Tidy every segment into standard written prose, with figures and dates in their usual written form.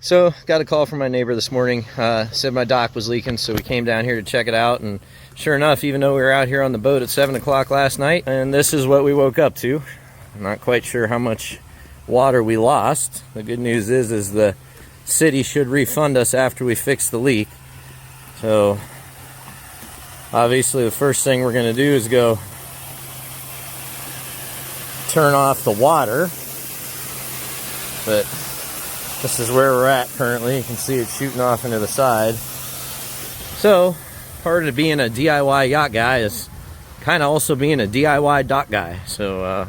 So, got a call from my neighbor this morning, said my dock was leaking, so we came down here to check it out, and sure enough, even though we were out here on the boat at 7 o'clock last night, and this is what we woke up to. I'm not quite sure how much water we lost. The good news is the city should refund us after we fix the leak. So, obviously the first thing we're going to do is go turn off the water, but this is where we're at currently. You can see it shooting off into the side. So, part of being a DIY yacht guy is kind of also being a DIY dock guy. So,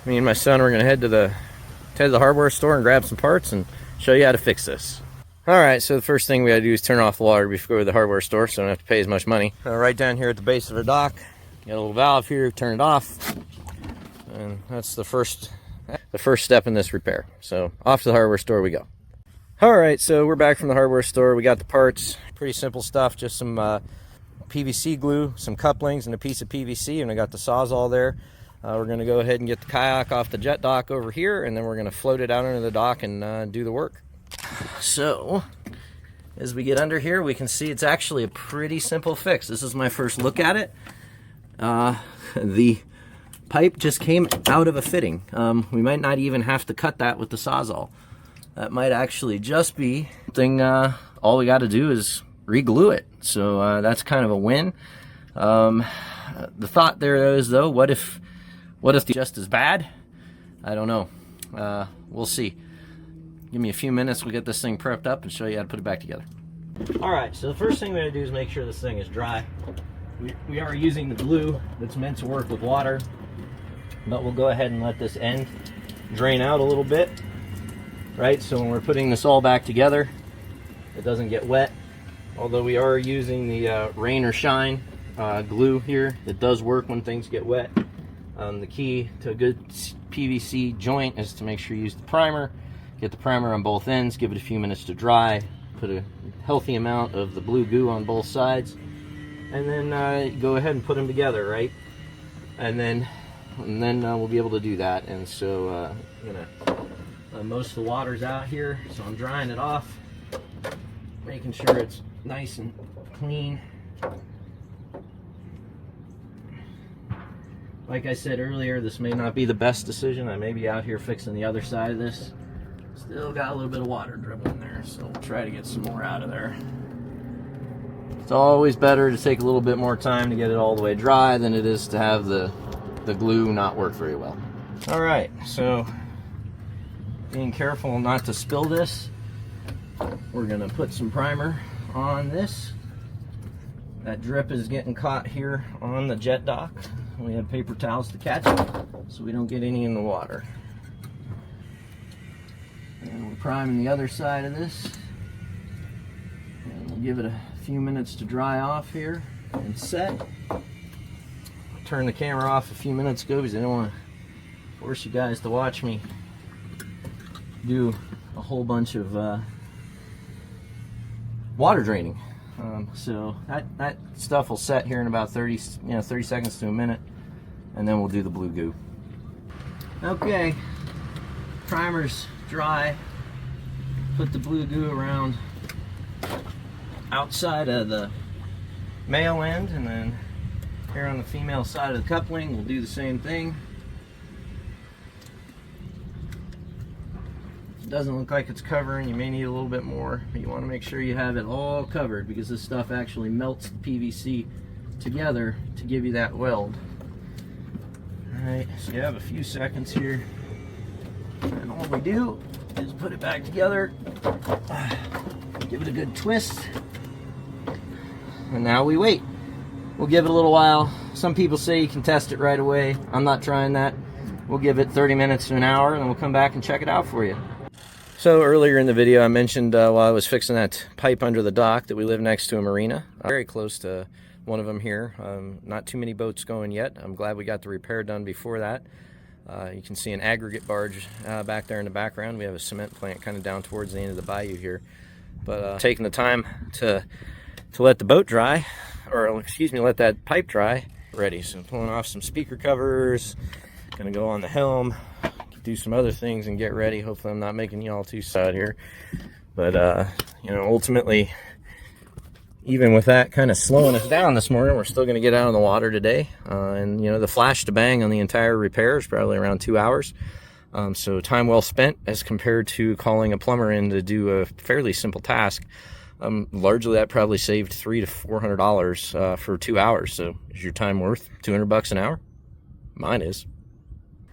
me and my son are going to head to the hardware store and grab some parts and show you how to fix this. Alright, so the first thing we got to do is turn off the water before we go to the hardware store, so I don't have to pay as much money. Right down here at the base of our dock, got a little valve here, turn it off. And that's the first step in this repair. So off to the hardware store we go. Alright, so we're back from the hardware store. We got the parts. Pretty simple stuff, just some PVC glue, some couplings, and a piece of PVC, and I got the Sawzall there. We're going to go ahead and get the kayak off the jet dock over here, and then we're going to float it out into the dock and do the work. So, as we get under here, we can see it's actually a pretty simple fix. This is my first look at it. The pipe just came out of a fitting. We might not even have to cut that with the Sawzall. That might actually just be something, all we got to do is re-glue it. So that's kind of a win. The thought there is, though, what if they're just as bad? I don't know. We'll see. Give me a few minutes, we'll get this thing prepped up and show you how to put it back together. Alright, so the first thing we're going to do is make sure this thing is dry. We are using the glue that's meant to work with water, but we'll go ahead and let this end drain out a little bit, right? So when we're putting this all back together, it doesn't get wet. Although we are using the rain or shine glue here, it does work when things get wet. The key to a good PVC joint is to make sure you use the primer. Get the primer on both ends, give it a few minutes to dry, put a healthy amount of the blue goo on both sides, and then go ahead and put them together, right? And then we'll be able to do that. And so most of the water's out here, so I'm drying it off, making sure it's nice and clean. Like I said earlier, this may not be the best decision. I may be out here fixing the other side of this. Still got a little bit of water dribbling there, so we'll try to get some more out of there. It's always better to take a little bit more time to get it all the way dry than it is to have the glue not work very well. Alright, so being careful not to spill this, we're going to put some primer on this. That drip is getting caught here on the jet dock. We have paper towels to catch it so we don't get any in the water. And we're priming the other side of this. And we'll give it a few minutes to dry off here and set. Turn the camera off a few minutes ago because I don't want to force you guys to watch me do a whole bunch of water draining. So that stuff will set here in about 30 seconds to a minute, and then we'll do the blue goo. Okay, primer's dry. Put the blue goo around outside of the male end, and then here on the female side of the coupling we'll do the same thing. It doesn't look like it's covering. You may need a little bit more, but you want to make sure you have it all covered because this stuff actually melts the PVC together to give you that weld. Alright, so you have a few seconds here, and all we do is put it back together, give it a good twist, and now we wait. We'll give it a little while. Some people say you can test it right away. I'm not trying that. We'll give it 30 minutes to an hour, and then we'll come back and check it out for you. So earlier in the video I mentioned while I was fixing that pipe under the dock that we live next to a marina. Very close to one of them here. Not too many boats going yet. I'm glad we got the repair done before that. You can see an aggregate barge back there in the background. We have a cement plant kind of down towards the end of the bayou here. But taking the time to let the boat dry, or excuse me, let that pipe dry. Ready. So pulling off some speaker covers, Gonna go on the helm, do some other things and get ready. Hopefully I'm not making y'all too sad here. But, you know, ultimately, even with that kind of slowing us down this morning, we're still going to get out on the water today. And, you know, the flash to bang on the entire repair is probably around 2 hours. So time well spent as compared to calling a plumber in to do a fairly simple task. Largely that probably saved $300 to $400 for 2 hours. So is your time worth $200 an hour? Mine is.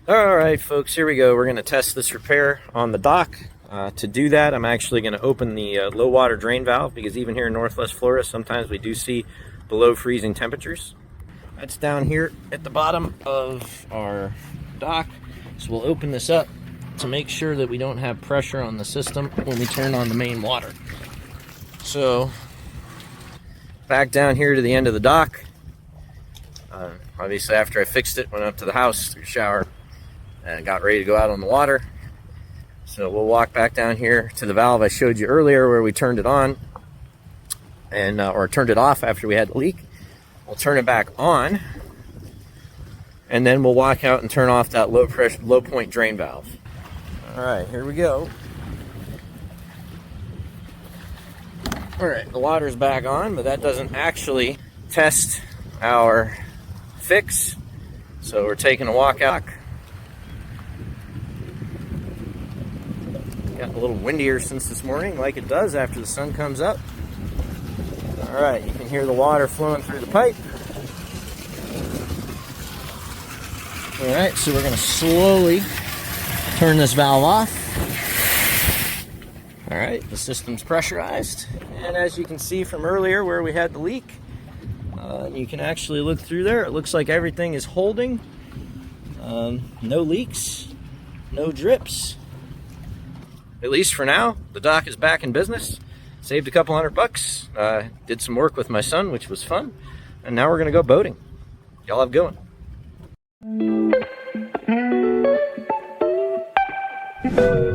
All right, folks, here we go. We're going to test this repair on the dock. To do that, I'm actually going to open the low water drain valve, because even here in Northwest Florida, sometimes we do see below freezing temperatures. That's down here at the bottom of our dock. So we'll open this up to make sure that we don't have pressure on the system when we turn on the main water. So back down here to the end of the dock. Obviously after I fixed it, went up to the house, took a shower, and got ready to go out on the water. So we'll walk back down here to the valve I showed you earlier where we turned it on, and or turned it off after we had the leak. We'll turn it back on, and then we'll walk out and turn off that low point drain valve. All right, here we go. All right, the water's back on, but that doesn't actually test our fix. So we're taking a walk out. Got a little windier since this morning, like it does after the sun comes up. All right, you can hear the water flowing through the pipe. All right, so we're going to slowly turn this valve off. All right, the system's pressurized. And as you can see from earlier where we had the leak, you can actually look through there. It looks like everything is holding. No leaks, no drips. At least for now, the dock is back in business. Saved a couple $100. Did some work with my son, which was fun. And now we're going to go boating. Y'all have a good one.